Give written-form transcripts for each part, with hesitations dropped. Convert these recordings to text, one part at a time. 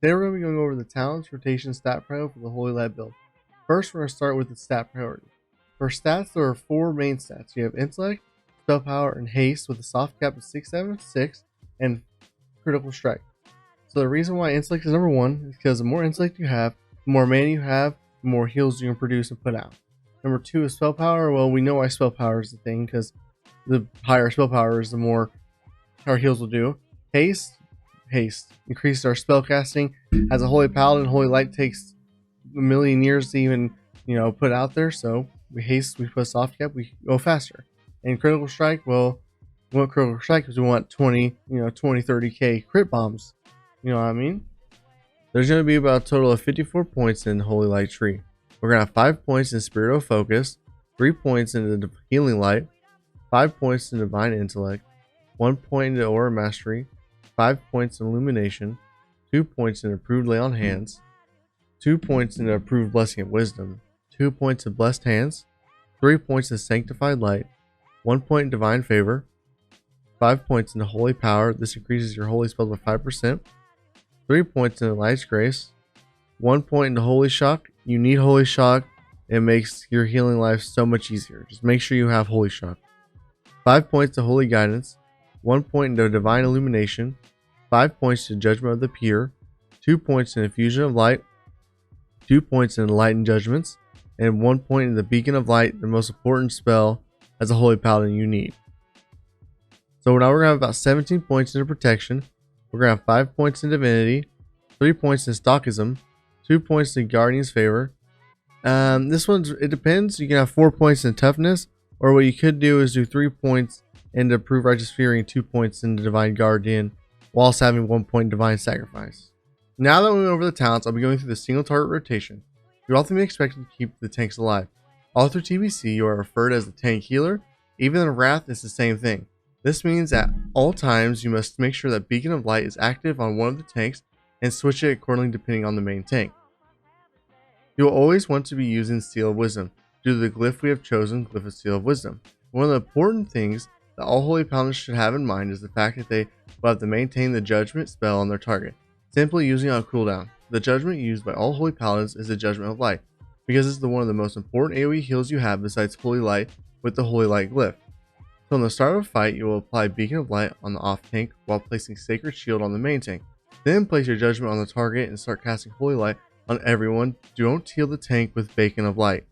Today we're going to be going over the talents, rotation, stat prio for the Holy Light build. First, we're going to start with the stat priority. For stats, there are 4 main stats. You have Intellect, Spell Power, and Haste with a soft cap of 676 and Critical Strike. So the reason why Intellect is number 1 is because the more Intellect you have, the more mana you have, the more heals you can produce and put out. Number 2 is Spell Power. Well, we know why Spell Power is the thing, because the higher Spell Power is, the more our heals will do. Haste increases our spell casting. As a Holy Paladin, Holy Light takes a million years to even put out there, so we put a soft cap, we go faster. And Critical Strike, well, we want Critical Strike because we want 20 30k crit bombs, you know what I mean. There's going to be about a total of 54 points in Holy Light tree. We're going to have 5 points in Spiritual Focus, 3 points in the Healing Light, 5 points in Divine Intellect, 1 point in Aura Mastery, 5 points in Illumination, 2 points in Approved Lay on Hands, 2 points in Approved Blessing of Wisdom, 2 points in Blessed Hands, 3 points in Sanctified Light, 1 point in Divine Favor, 5 points in Holy Power. This increases your holy spells by 5%, 3 points in Light's Grace, 1 point into Holy Shock. You need Holy Shock. It makes your healing life so much easier. Just make sure you have Holy Shock. 5 points to Holy Guidance, 1 point into Divine Illumination, 5 points to Judgment of the Pure, 2 points in Infusion of Light, 2 points in Enlightened Judgments, and 1 point in the Beacon of Light, the most important spell as a Holy Paladin you need. So now we're going to have about 17 points into Protection. We're going to have 5 points in Divinity, 3 points in Stoicism, 2 points in Guardian's Favor. It depends. You can have 4 points in Toughness, or what you could do is do 3 points into Prove Righteous Fury and 2 points into Divine Guardian, whilst having 1 point in Divine Sacrifice. Now that we went over the talents, I'll be going through the single target rotation. You're ultimately expected to keep the tanks alive. All through TBC, you are referred as the tank healer. Even in Wrath, it's the same thing. This means at all times, you must make sure that Beacon of Light is active on one of the tanks and switch it accordingly depending on the main tank. You will always want to be using Seal of Wisdom due to the glyph we have chosen, Glyph of Seal of Wisdom. One of the important things that all Holy Paladins should have in mind is the fact that they will have to maintain the Judgment spell on their target, simply using it on cooldown. The Judgment used by all Holy Paladins is the Judgment of Light, because it's one of the most important AoE heals you have besides Holy Light with the Holy Light glyph. So in the start of a fight, you will apply Beacon of Light on the off tank while placing Sacred Shield on the main tank. Then place your Judgment on the target and start casting Holy Light on everyone. Don't heal the tank with Beacon of Light.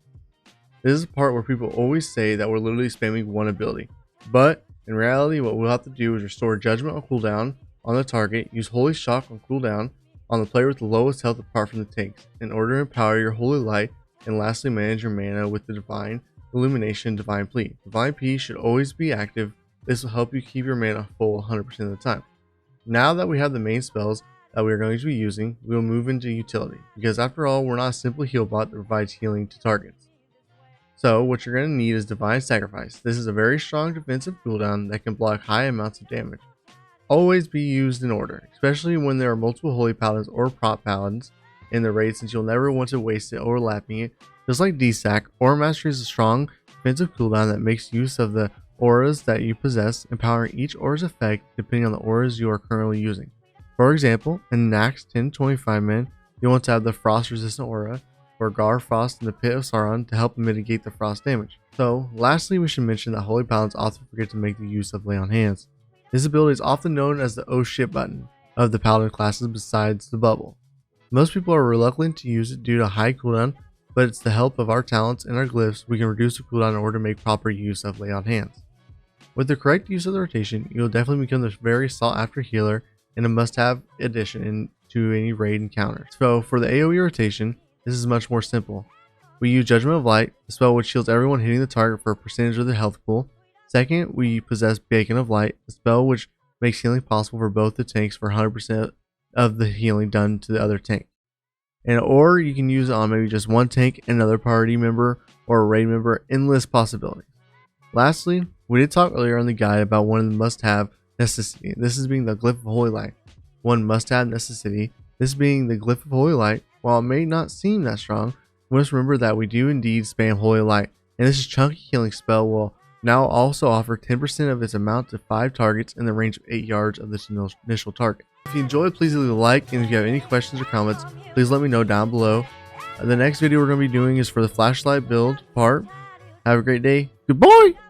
This is the part where people always say that we're literally spamming one ability. But in reality, what we'll have to do is restore Judgment on cooldown on the target, use Holy Shock on cooldown on the player with the lowest health apart from the tanks, in order to empower your Holy Light, and lastly manage your mana with the Divine Illumination, Divine Plead. Divine Plead should always be active. This will help you keep your mana full 100% of the time. Now that we have the main spells that we are going to be using, we will move into utility, because after all, we're not a simple heal bot that provides healing to targets. So what you're going to need is Divine Sacrifice. This is a very strong defensive cooldown that can block high amounts of damage. Always be used in order, especially when there are multiple Holy Paladins or Prop Paladins in the raid, since you'll never want to waste it overlapping it. Just like DSAC, Aura Mastery is a strong defensive cooldown that makes use of the auras that you possess, empowering each aura's effect depending on the auras you are currently using. For example, in Nax 1025 man, you want to have the Frost Resistant aura, or Gar Frost in the Pit of Sauron to help mitigate the frost damage. So, lastly, we should mention that Holy Paladins often forget to make the use of Lay on Hands. This ability is often known as the oh shit button of the Paladin classes besides the bubble. Most people are reluctant to use it due to high cooldown, but it's the help of our talents and our glyphs we can reduce the cooldown in order to make proper use of Lay on Hands. With the correct use of the rotation, you will definitely become the very sought after healer and a must-have addition to any raid encounter. So for the AoE rotation, this is much more simple. We use Judgment of Light, a spell which shields everyone hitting the target for a percentage of the health pool. Second, we possess Beacon of Light, a spell which makes healing possible for both the tanks for 100% of the healing done to the other tank. Or you can use it on maybe just one tank, another party member, or a raid member. Endless possibilities. Lastly, we did talk earlier in the guide about one of the must-have necessity. This is being the Glyph of Holy Light. One must-have necessity. This being the Glyph of Holy Light. While it may not seem that strong, we must remember that we do indeed spam Holy Light, and this chunky healing spell will now also offer 10% of its amount to 5 targets in the range of 8 yards of this initial target. If you enjoyed, please leave a like, and if you have any questions or comments, please let me know down below. The next video we're going to be doing is for the flashlight build part. Have a great day. Goodbye!